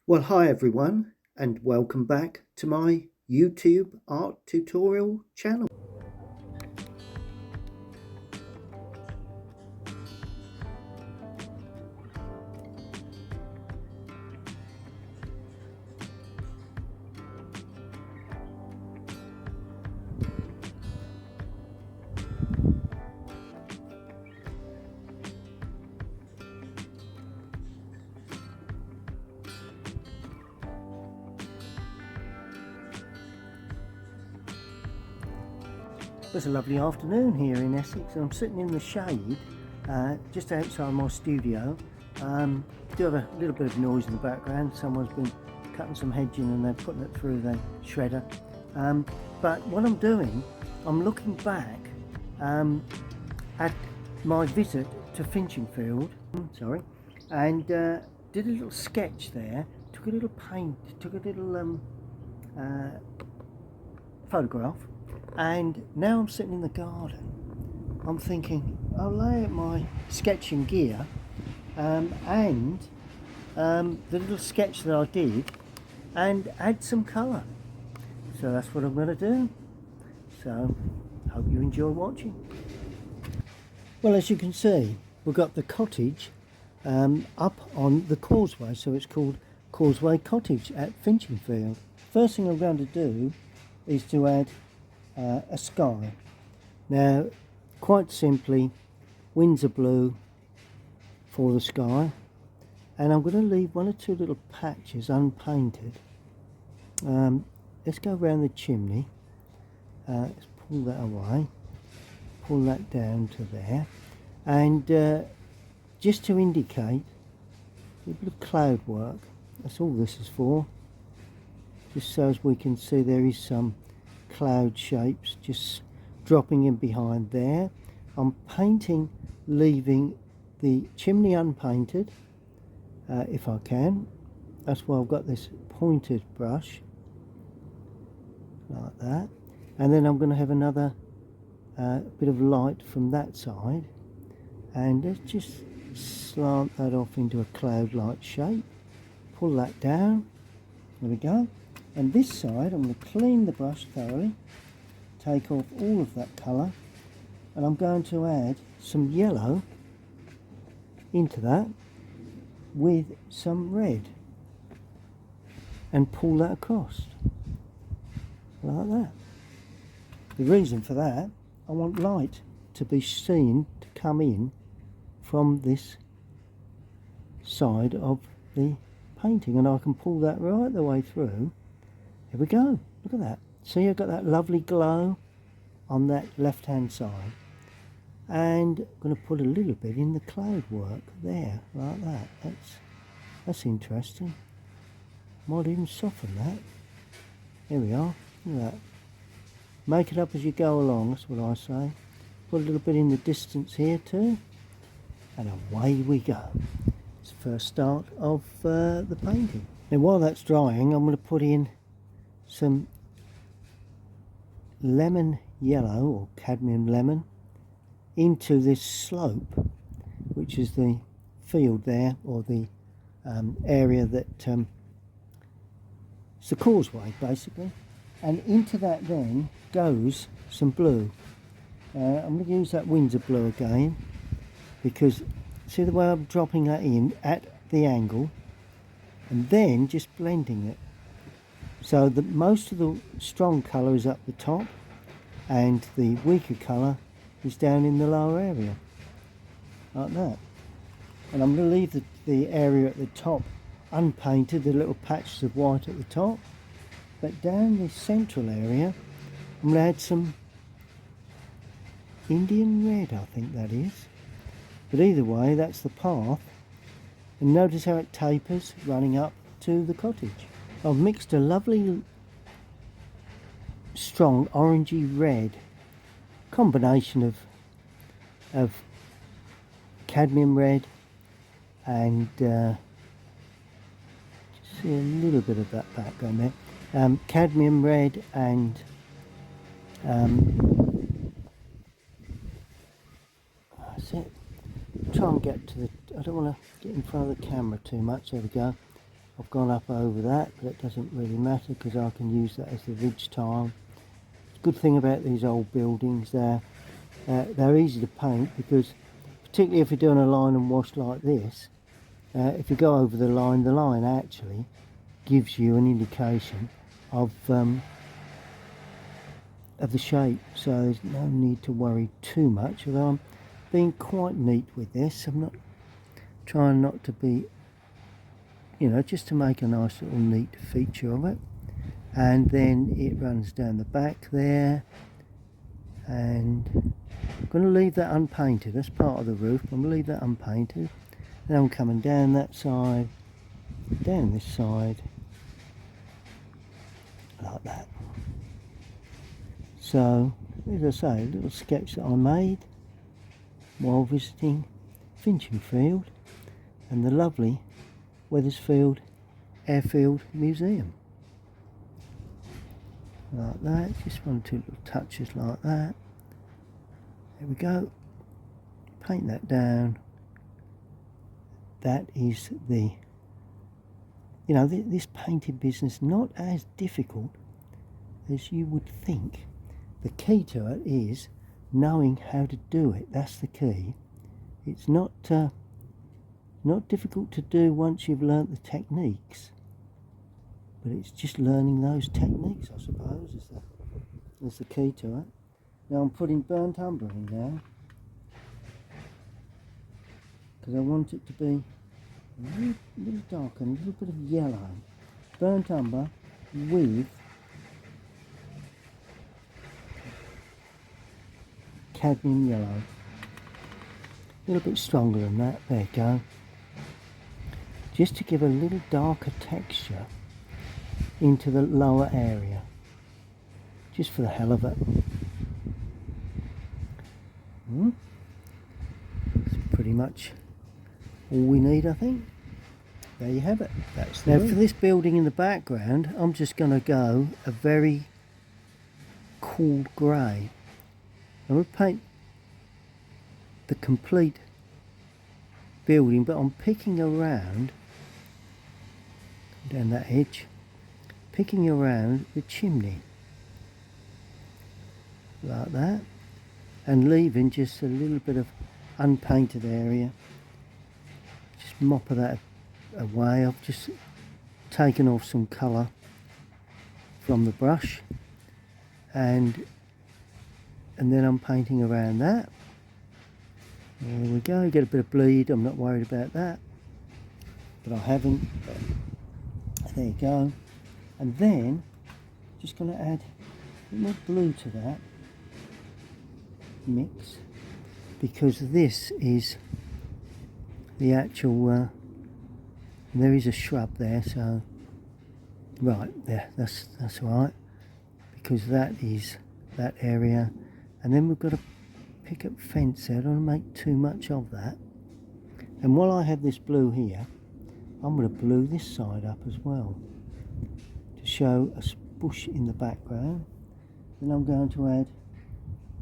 Well, hi everyone, and welcome back to my YouTube art tutorial channel. It's a lovely afternoon here in Essex, and I'm sitting in the shade just outside my studio. Do have a little bit of noise in the background. Someone's been cutting some hedging and they're putting it through the shredder. But what I'm doing, I'm looking back at my visit to Finchingfield, and did a little sketch there, took a little photograph. And now I'm sitting in the garden. I'm thinking I'll lay out my sketching gear and the little sketch that I did and add some colour. So that's what I'm going to do. So hope you enjoy watching. Well, as you can see, we've got the cottage up on the causeway, so it's called Causeway Cottage at Finchingfield. First thing I'm going to do is to add a sky. Now, quite simply, Windsor blue for the sky, and I'm going to leave one or two little patches unpainted. Let's go around the chimney. Let's pull that away, pull that down to there, and just to indicate a bit of cloud work. That's all this is for, just so as we can see there is some cloud shapes just dropping in behind there. I'm painting, leaving the chimney unpainted if I can. That's why I've got this pointed brush like that, and then I'm going to have another bit of light from that side, and let's just slant that off into a cloud-like shape. Pull that down. There we go. And this side, I'm going to clean the brush thoroughly, take off all of that colour, and I'm going to add some yellow into that with some red and pull that across like that. The reason for that, I want light to be seen to come in from this side of the painting, and I can pull that right the way through. Here we go, look at that. See, I've got that lovely glow on that left hand side, and I'm going to put a little bit in the cloud work there, like that. That's interesting. Might even soften that. There we are, look at that. Make it up as you go along, that's what I say. Put a little bit in the distance here too, and away we go. It's the first start of the painting. Now while that's drying, I'm going to put in some lemon yellow or cadmium lemon into this slope, which is the field there, or the area that it's the causeway basically, and into that then goes some blue. I'm going to use that Windsor blue again, because see the way I'm dropping that in at the angle and then just blending it. So the most of the strong colour is up the top and the weaker colour is down in the lower area, like that. And I'm going to leave the area at the top unpainted, the little patches of white at the top, but down this central area I'm going to add some Indian red, I think that is. But either way, that's the path, and notice how it tapers running up to the cottage. I've mixed a lovely strong orangey red combination of cadmium red and just see a little bit of that background there, cadmium red and that's it. Try and get to the, I don't want to get in front of the camera too much, there we go. I've gone up over that, but it doesn't really matter because I can use that as the ridge tile. The good thing about these old buildings, they're easy to paint, because particularly if you're doing a line and wash like this, if you go over the line actually gives you an indication of the shape, so there's no need to worry too much. Although I'm being quite neat with this, I'm not trying not to be, you know, just to make a nice little neat feature of it. And then it runs down the back there, and I'm going to leave that unpainted. That's part of the roof. I'm going to leave that unpainted. Then I'm coming down that side, down this side, like that. So, as I say, a little sketch that I made while visiting Finchingfield and the lovely Wethersfield Airfield Museum. Like that, just 1 or 2 little touches like that. There we go. Paint that down. That is the, you know, this painting business, not as difficult as you would think. The key to it is knowing how to do it. That's the key. It's not difficult to do once you've learnt the techniques, but it's just learning those techniques, I suppose, is the key to it. Now I'm putting burnt umber in now, because I want it to be a little darker, and a little bit of yellow. Burnt umber with cadmium yellow. A little bit stronger than that. There you go. Just to give a little darker texture into the lower area, just for the hell of it. That's pretty much all we need, I think. There you have it. That's the roof. For this building in the background, I'm just going to go a very cool grey. I'm going to paint the complete building, but I'm picking around down that edge, picking around the chimney like that, and leaving just a little bit of unpainted area. Just mop that away. I've just taken off some colour from the brush, and then I'm painting around that. There we go. Get a bit of bleed. I'm not worried about that, but I haven't. There you go. And then just going to add a bit more blue to that mix, because this is the actual there is a shrub there, so right there, that's right, because that is that area. And then we've got to pick up fence there. I don't want to make too much of that. And while I have this blue here, I'm going to blue this side up as well to show a bush in the background. Then I'm going to add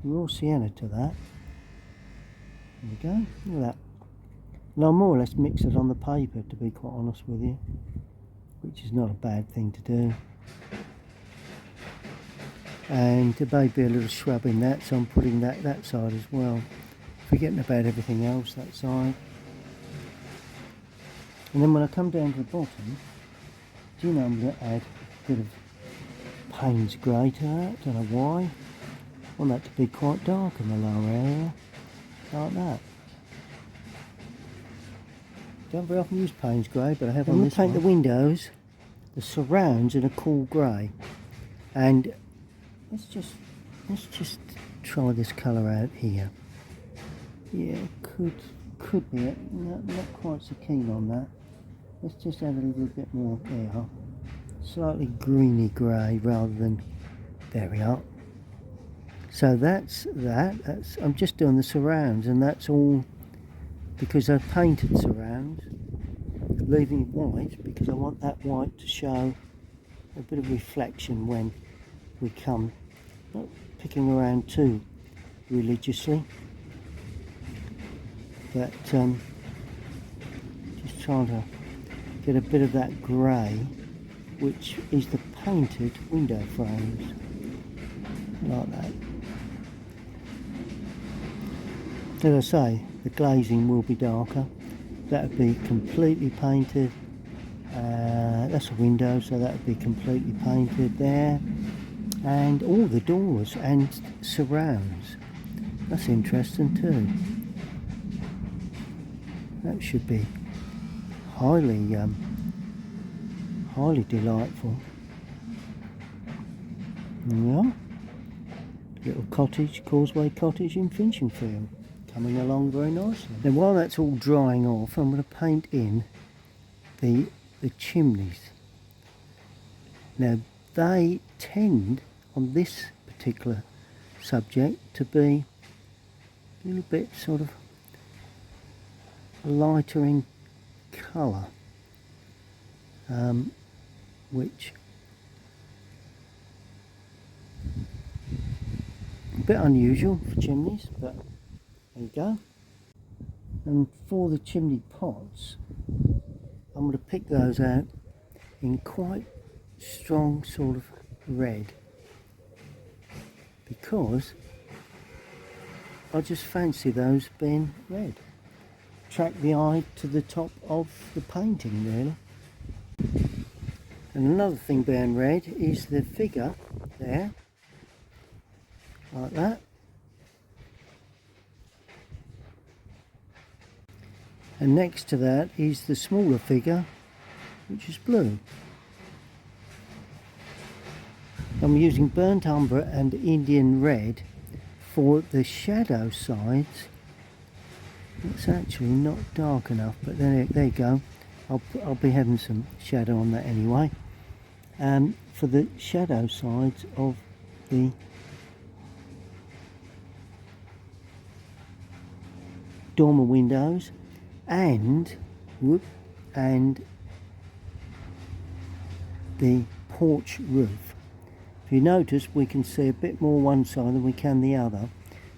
raw sienna to that. There we go. Look at that. And I'll more or less mix it on the paper, to be quite honest with you, which is not a bad thing to do. And there may be a little shrub in that, so I'm putting that side as well, forgetting about everything else that side. And then when I come down to the bottom, do you know, I'm going to add a bit of Payne's grey to that. Don't know why. I want that to be quite dark in the lower area, like that. Don't very often use Payne's grey, but I have on this one. I'm going to paint the windows, the surrounds, in a cool grey. And let's just try this colour out here. Yeah, could be it. Not quite so keen on that. Let's just add a little bit more there. Slightly greeny grey rather than, there we are. So that's that. I'm just doing the surrounds, and that's all because I've painted surrounds, leaving it white because I want that white to show a bit of reflection when we come. Not picking around too religiously, but just trying to get a bit of that grey, which is the painted window frames, like that. As I say, the glazing will be darker. That would be completely painted. That's a window, so that would be completely painted there. And all the doors and surrounds. That's interesting too. That should be highly delightful. Yeah, little cottage, Causeway Cottage in Finchingfield, coming along very nicely. Now while that's all drying off, I'm going to paint in the chimneys. Now they tend, on this particular subject, to be a little bit sort of lighter in colour, which a bit unusual for chimneys, but there you go. And for the chimney pots, I'm going to pick those out in quite strong sort of red, because I just fancy those being red. Attract the eye to the top of the painting, really. And another thing being red is the figure there, like that. And next to that is the smaller figure, which is blue. I'm using burnt umber and Indian red for the shadow sides. It's actually not dark enough, but there you go. I'll be having some shadow on that anyway. For the shadow sides of the dormer windows and the porch roof. If you notice, we can see a bit more one side than we can the other,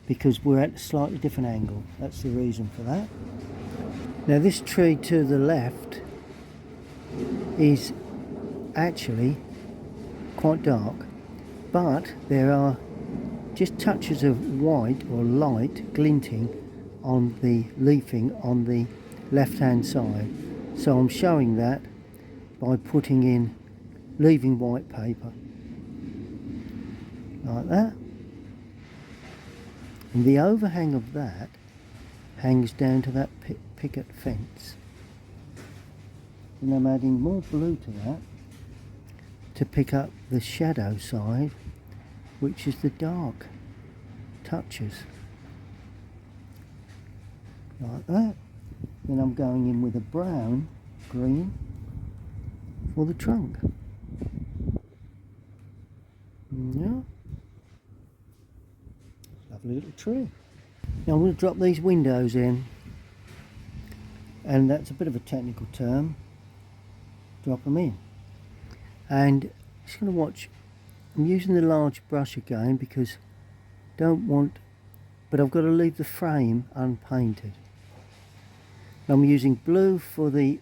because we're at a slightly different angle. That's the reason for that. Now this tree to the left is actually quite dark, but there are just touches of white or light glinting on the leafing on the left hand side. So I'm showing that by putting in, leaving white paper like that. And the overhang of that hangs down to that picket fence. And I'm adding more blue to that to pick up the shadow side, which is the dark touches. Like that. Then I'm going in with a brown green for the trunk. Yeah. Lovely little tree. Now I'm going to drop these windows in, and that's a bit of a technical term. Drop them in, and just going to watch. I'm using the large brush again because don't want, but I've got to leave the frame unpainted. I'm using blue for the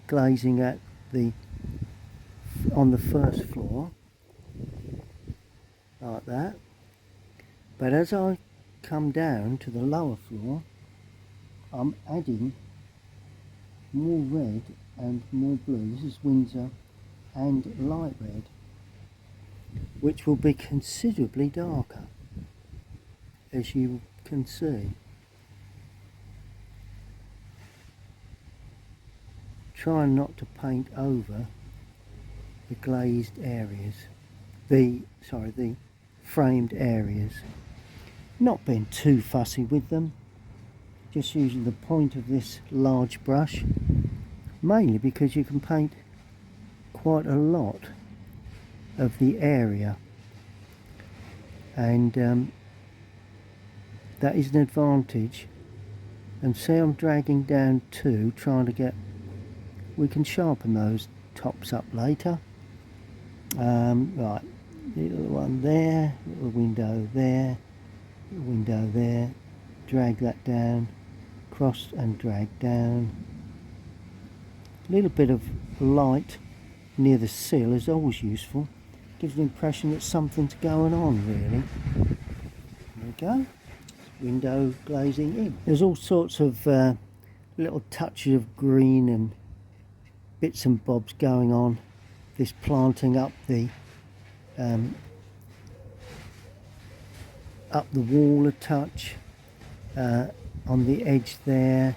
glazing at on the first floor, like that. But as I come down to the lower floor, I'm adding more red and more blue. This is Windsor and light red, which will be considerably darker, as you can see. Trying not to paint over the glazed areas, the framed areas. Not being too fussy with them, just using the point of this large brush, mainly because you can paint quite a lot of the area, and that is an advantage. And see, I'm dragging down too, trying to get, we can sharpen those tops up later. Right, little one there, little window there, little window there, drag that down, cross and drag down, A little bit of light near the sill is always useful. Gives the impression that something's going on, really. There we go. Window glazing in. There's all sorts of little touches of green and bits and bobs going on. This planting up the wall a touch, on the edge there,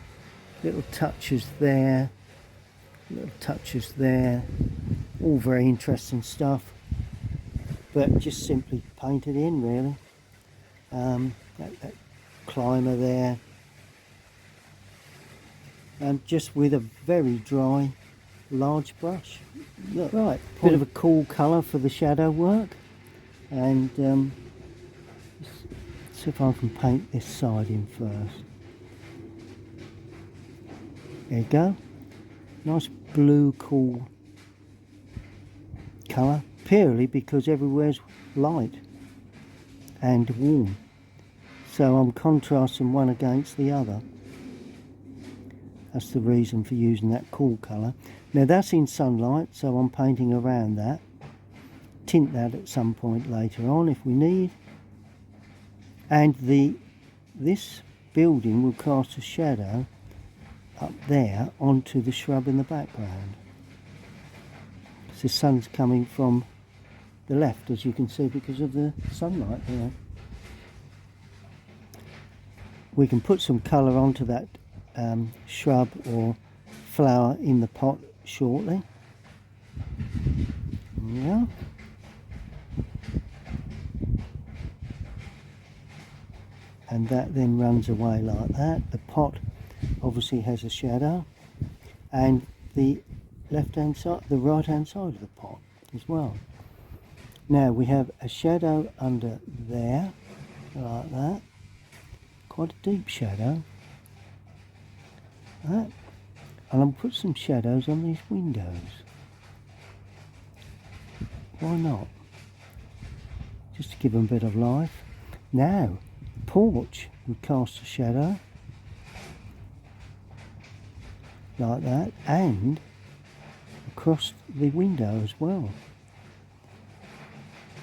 little touches there, little touches there, all very interesting stuff, but just simply painted in, really. That climber there, and just with a very dry large brush. Look, right, bit of a cool colour for the shadow work, and let's see if I can paint this side in first. There you go. Nice blue cool colour, purely because everywhere's light and warm. So I'm contrasting one against the other. That's the reason for using that cool colour. Now that's in sunlight, so I'm painting around that. Tint that at some point later on if we need. And this building will cast a shadow up there onto the shrub in the background. So the sun's coming from the left, as you can see, because of the sunlight there. We can put some colour onto that shrub or flower in the pot shortly. Yeah. And that then runs away like that. The pot obviously has a shadow, and the left hand side, the right hand side of the pot as well. Now we have a shadow under there, like that. Quite a deep shadow. That. And I'll put some shadows on these windows. Why not? Just to give them a bit of life. Now, porch would cast a shadow like that, and across the window as well,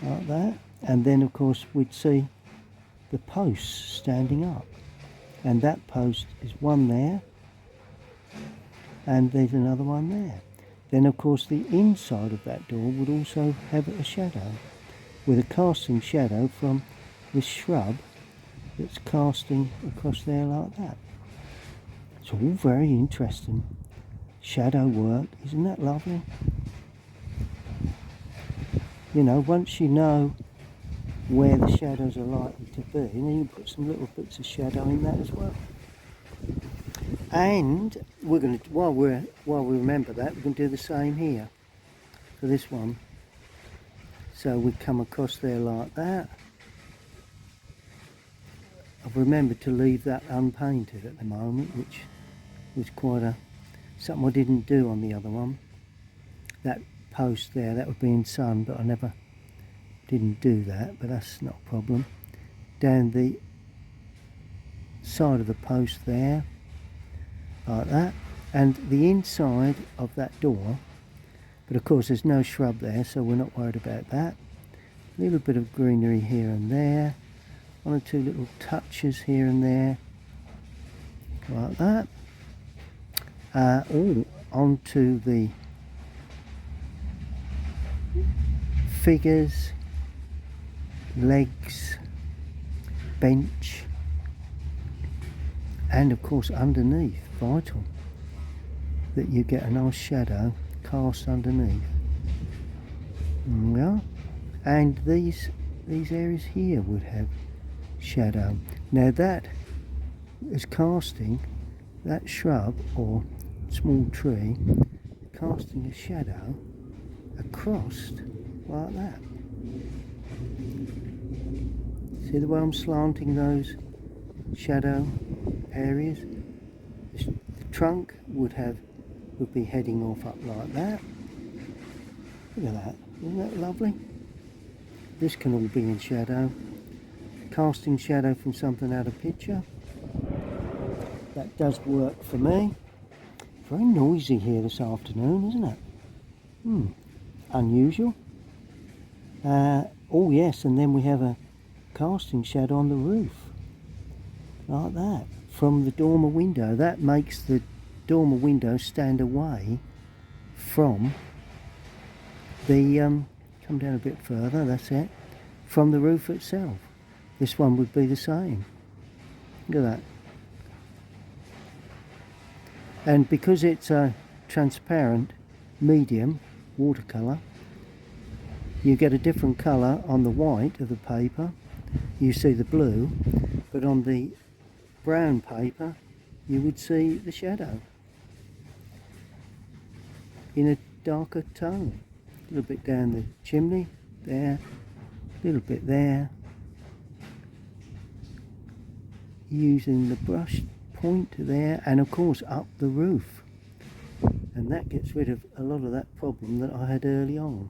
like that. And then of course we'd see the posts standing up, and that post is one there, and there's another one there. Then of course the inside of that door would also have a shadow, with a casting shadow from this shrub that's casting across there like that. It's all very interesting shadow work, isn't that lovely? You know, once you know where the shadows are likely to be, and then you put some little bits of shadow in that as well. And we're going to, while we remember that, we're going to do the same here for this one. So we come across there like that. I've remembered to leave that unpainted at the moment, which was quite something I didn't do on the other one. That post there, that would be in sun, but I never didn't do that, but that's not a problem. Down the side of the post there, like that, and the inside of that door, but of course there's no shrub there, so we're not worried about that. A little bit of greenery here and there, one or two little touches here and there, like that. All onto the figures, legs, bench, and of course underneath, vital that you get a nice shadow cast underneath. Yeah. And these areas here would have shadow. Now that is casting, that shrub or small tree, casting a shadow across like that. See the way I'm slanting those shadow areas? The trunk would be heading off up like that. Look at that, isn't that lovely? This can all be in shadow, casting shadow from something out of picture. That does work for me. Very noisy here this afternoon, isn't it? Unusual. Oh yes, and then we have a casting shadow on the roof. Like that. From the dormer window. That makes the dormer window stand away from the... come down a bit further, that's it. From the roof itself. This one would be the same. Look at that. And because it's a transparent medium watercolour, you get a different colour on the white of the paper. You see the blue, but on the brown paper you would see the shadow in a darker tone. A little bit down the chimney there, a little bit there, using the brush point there, and of course up the roof, and that gets rid of a lot of that problem that I had early on.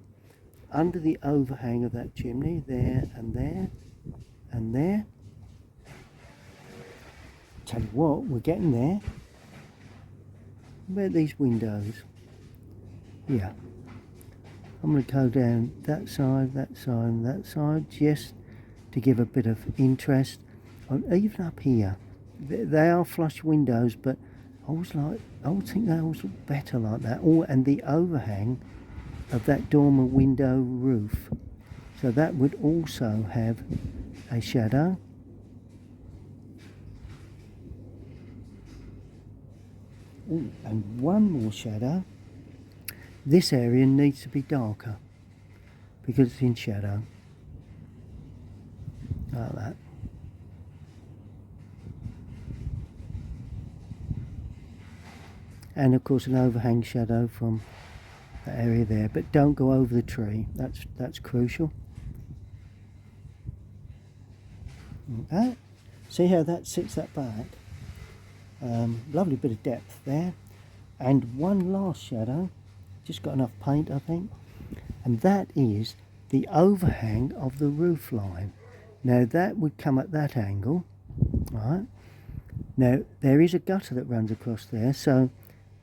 Under the overhang of that chimney, there and there and there. Tell you what, we're getting there. Where are these windows? Yeah. I'm going to go down that side, and that side, just to give a bit of interest. Even up here, they are flush windows, but I would think they always look better like that. Oh, and the overhang of that dormer window roof, so that would also have a shadow. Ooh, and one more shadow. This area needs to be darker because it's in shadow, like that. And of course an overhang shadow from that area there, but don't go over the tree. That's crucial. Okay. See how that sits that back? Lovely bit of depth there. And one last shadow. Just got enough paint, I think. And that is the overhang of the roof line. Now that would come at that angle. Right. Now there is a gutter that runs across there, so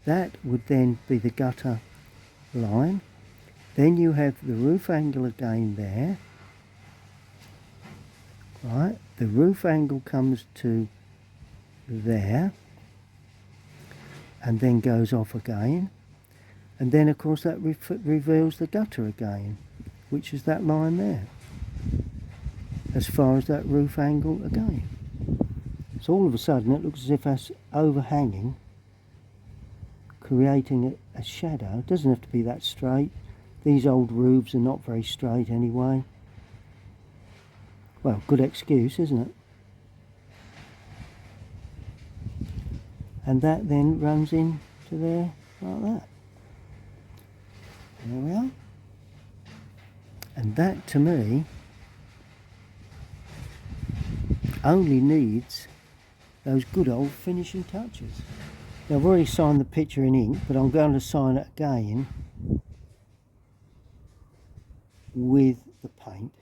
that would then be the gutter line. Then you have the roof angle again there. Right, the roof angle comes to there and then goes off again, and then of course that reveals the gutter again, which is that line there, as far as that roof angle again. So all of a sudden it looks as if that's overhanging, creating a shadow. It doesn't have to be that straight. These old roofs are not very straight anyway. Well, good excuse, isn't it? And that then runs in to there like that. There we are. And that, to me, only needs those good old finishing touches. Now, I've already signed the picture in ink, but I'm going to sign it again with the paint.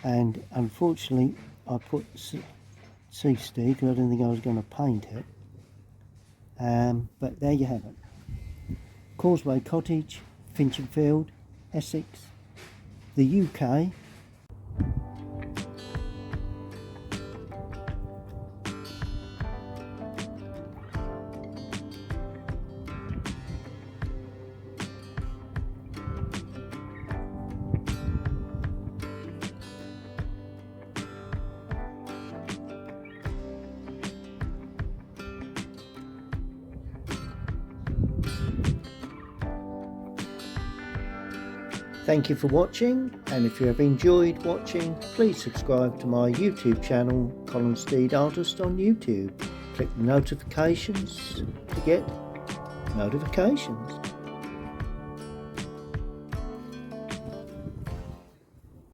And unfortunately I put ceased because I didn't think I was going to paint it. But there you have it. Causeway Cottage, Finchingfield, Essex, the UK. Thank you for watching, and if you have enjoyed watching, please subscribe to my YouTube channel, Colinsteedartist on YouTube. Click the notifications to get notifications.